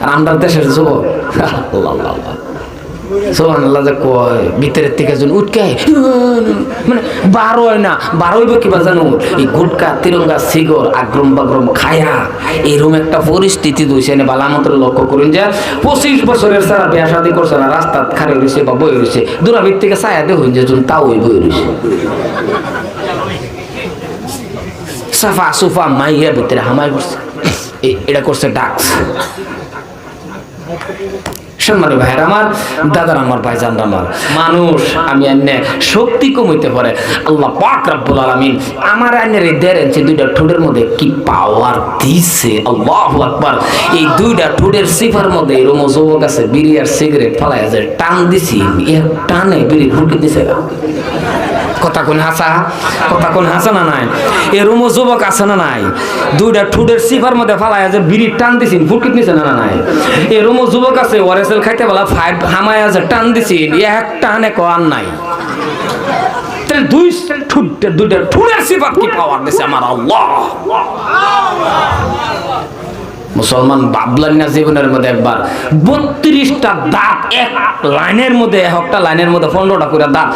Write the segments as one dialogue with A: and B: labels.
A: আর আমরা দেশের যুবক সুবহানাল্লাহ যে কয় ভিতরের থেকে একজন উঠকায় মানে বার হয় না, বার হইব কিবা জানো এই গুটকা তিরঙ্গা সিগর আগ্রম বাগ্রম খায়া এরকম একটা পরিস্থিতি দইছে না। বালা মতো লক্ষ্য করুন যে 25 বছরের সারা বিয়া শাদী করছে না, রাস্তা খারে রয়েছে বা বই রয়েছে, দূরাভির থেকে ছায়া দেখুন যে তাও ওই বই রয়েছে সাফা সুফা মাইয়া ভিতরে হামাই করছে, এটা করছে ডাক্স। সম্মানিত ভাইয়ের আমার, দাদার আমার, ভাইজান আমার, মানুষ আমি এনে শক্তি কমাইতে পারে আল্লাহ পাক রব্বুল আলামিন আমার এনের এই 1.5 ইঞ্চি 2টা ঠোঁটের মধ্যে কি পাওয়ার দিছে, আল্লাহু আকবার। এই 2টা ঠোঁটের সিফার মধ্যে এরকম যুবক আছে বিড়ি আর সিগারেট ফালাইয়া যায় টান দিছি, এক টানে বিড়ি ফুটকে দিছে। কথা কোন হাসা, কথা কোন হাসা না নাই? এরকম যুবক আছে না নাই? 2টা ঠোঁটের সিফার মধ্যে ফালাইয়া যে বিড়ি টান দিছি ফুটকে নিছে না নাই? এরকম যুবক আছে ওয়ারেসেল খাইতে বলা 5 হামায়া যে টান দিছি এক টানে কোয়ার নাই। তাহলে 2টা ঠোঁটের সিফাত কি পাওয়ার দিছে আমার আল্লাহ। মুসলমান ভাবলেন না জীবনের মধ্যে একবার 32টা দাঁত এক লাইনের মধ্যে, একটা লাইনের মধ্যে 15টা করে দাঁত,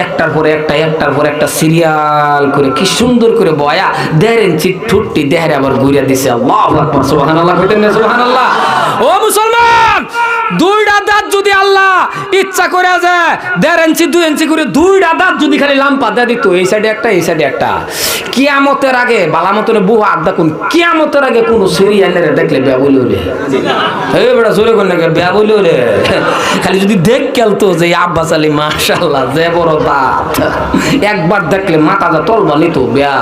A: একটার পরে একটা একটার পরে একটা সিরিয়াল করে কি সুন্দর করে বয়া 1.5 ইঞ্চি ঠুটটি দেহরে আবার ঘুরিয়ে দিছে। আল্লাহু আকবার, সুবহানাল্লাহ কইতেন না? সুবহানাল্লাহ। ও মুসলমান, 2টা দাঁত যদি আল্লাহ ইচ্ছা করে যায় 1.5 ইঞ্চি 2 ইঞ্চি করে 2টা দাঁত যদি খালি লাম্পা দেয়া দিত, এই সাইডে একটা এই সাইডে একটা, কিয়ামতের আগে বালামতের বুহা আড্ডা কোন কিয়ামতের আগে কোন সিরিয়ালের দেখলে বিয়া বলি ওরে এই বেটা জোরে কোন নাকি বিয়া বলি ওরে খালি যদি দেখ খেলতো যে আব্বাস আলী মাশাআল্লাহ যে বড় দাঁত, একবার দেখলে মাথা যা তলবা নিত বিয়া।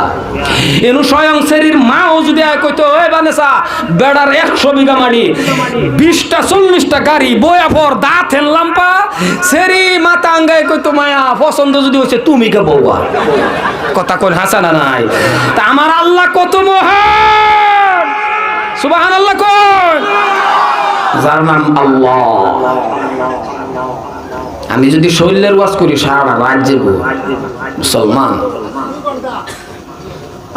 A: এনু স্বয়ং শরীর মাও যদি কইতো ওই বানেসা বেড়ার 100 বিঘা মাটি 20টা 40টা গাড়ি বয়া পর দাঁত হেন লাম্পা সেরি মাথা আঙ্গায় কইতো মায়া পছন্দ যদি হইছে তুমি কে বউবা। কথা কোন হাসান না নাই? তা আমার আল্লাহ কত মহান, সুবহানাল্লাহ কোন, যার নাম আল্লাহ। আমি যদি শৈলের ওয়াজ করি সারা রাত যাব মুসলমান,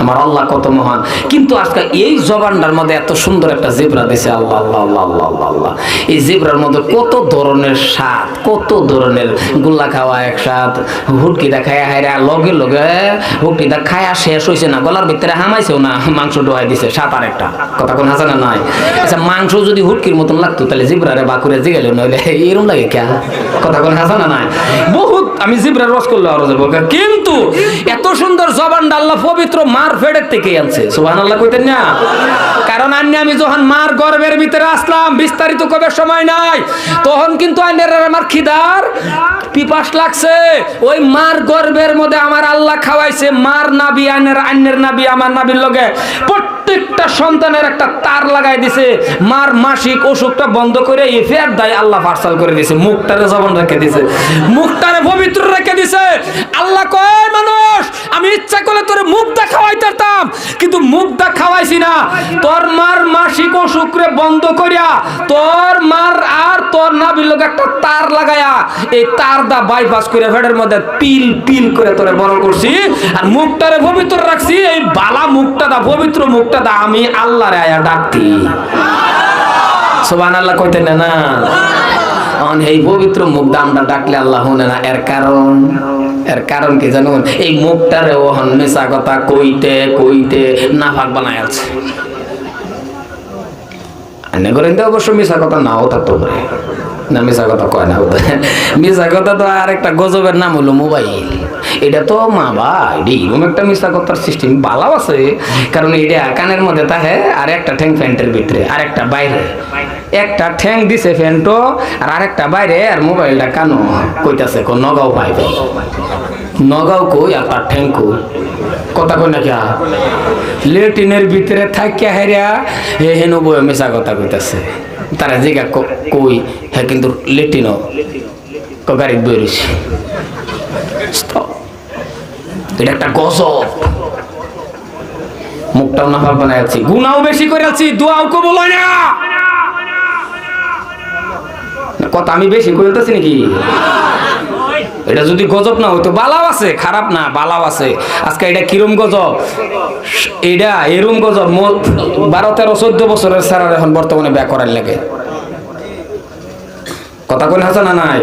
A: আমার আল্লাহ কত মহান। কিন্তু আজকে এই জবানটার মধ্যে এত সুন্দর একটা জিবরা দিয়েছে আল্লাহ আল্লাহ আল্লাহ আল্লাহ আল্লাহ। এই জিবরার মধ্যে কত ধরনের স্বাদ, কত ধরনের গুল্লা খাওয়া একসাথ, হুটকিটা খায়া হায়রা লগে লগে হুটকিটা খায়া শেষ হয়েছে না, গলার ভিতরে হামাইছেও না, মাংস ডোয়াই দিছে 7 আর একটা। কথা কোন হাসা না নাই? আচ্ছা মাংস যদি হুটকির মতন লাগতো তাহলে জিবরারে বাকুরে জিগালে নইলে এরকম লাগে কে? কথা কোন হাসা না নাই? বহুত আমি জিবরার রস করলে আরো যাবো, কিন্তু এত সুন্দর জবানটা আল্লাহ পবিত্র মার ফেডের থেকে আনছে। সুবহানাল্লাহ কইতেন না? কারণ আমি যখন মার গর্ভের ভিতরে আসলাম, বিস্তারিত কবে সময় নাই, তখন কিন্তু আমার খিদার পিপাস লাগছে। ওই মার গর্ভের মধ্যে আমার আল্লাহ খাওয়াইছে, মার নাবি আইনের নাবি আমার নাবির লগে প্রত্যেকটা সন্তানের একটা তার লাগাই দিছে। মার মাসিক অসুখটা বন্ধ করে এই ফের দায় আল্লাহ পার্সাল করে দিছে, মুখটারে জবান রেখে দিছে, মুখটারে পবিত্র রেখে দিছে। আল্লাহ কয় মানুষ আমি ইচ্ছা করলে তোর মুখটা খাওয়াইতাম, কিন্তু মুখটা খাওয়াইছি না, তোর মার মাসিক অসুখরে বন্ধ করিয়া তোর মার আর তোর নাবির লগে একটা তার লাগায়া এই তার দা বাইপাস করে ফেডের মধ্যে পিল পিল করে তোরে বড় করছি, আর মুখটারে পবিত্র রাখছি। এই বালা মুখটা দা পবিত্র মুখটা দা আমি আল্লাহরে আয়া ডাকতি। সুবহানাল্লাহ কইতেন না? এই পবিত্র মুখ দা আমরা ডাকলে আল্লাহ শুনে না। এর কারণ কি জানুন? এই মুখটারে ওহন মিশা কথা কইতে কইতে নাফাক বানায় আছে। এনে করেন তো অবশ্য মিশা কথা নাও থাকতে পারে না, মিশা কথা কয় না। মিশা কথা তো আর একটা গজবের নাম হলো মোবাইল। এটা তো মা ভাই এরকম একটা মিশা কথার সিস্টেম ভালো আছে, কারণ এটা কানের মধ্যে থাকে আর একটা ঠ্যাং প্যান্টের ভিতরে আর একটা বাইরে, একটা ঠ্যাং দিছে ফ্যান্টো আর আরেকটা বাইরে, আর মোবাইলটা কানো কইতাছে কোন নগাও ভাই নগাও কই আর তার ঠ্যাং কই। কথা কই না কি? লেটিনের ভিতরে থাকিয়া হেরিয়া হেন বই মিশা কথা কইতাছে। তারা জিগা কই হ্যাঁ কিন্তু লেটিনও গাড়ি বেরিয়েছে। এটা একটা গজব। মুখটাও নাফাক বানাই আছি, গুনাও বেশি করে আছি, দোয়াও কবুল হয় না। কথা আমি বেশি কইতেছি নাকি? এটা যদি গজব না হইতো, বালাও আছে, খারাপ না, বালাও আছে। আজকে এটা কিরম গজব? এটা এরম গজব 12, 13, 14 বছরের সারা এখন বর্তমানে বিয়া করার লাগে। কথা কোন হাসা না নাই?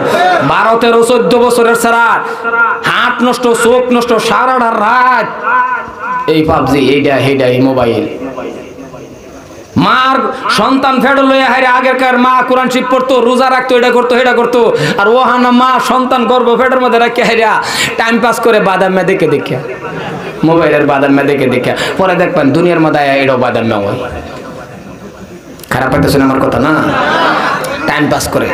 A: 12-13-14 বছরের ছাড়া হাত নষ্ট, চোখ নষ্ট, সারাটা রাত এই পাবজি, এইটা হেডা, এই মোবাইল। মার সন্তান ফেডো লইয়া হারে, আগেরকার মা কোরআন শরীফ পড়তো, রোজা রাখতো, এটা করতো সেটা করতো, আর ওহানা মা সন্তান গর্ভ ফেডোর মধ্যে রাখে হাইরা টাইম পাস করে বাদাম মে দেখে দেখে, মোবাইলের বাদাম মে দেখে দেখে, পরে দেখবেন দুনিয়ার মধ্যে এটাও বাদাম মে হয়। খারাপ পাইতেছেন আমার কথা না? টাইম পাস করে।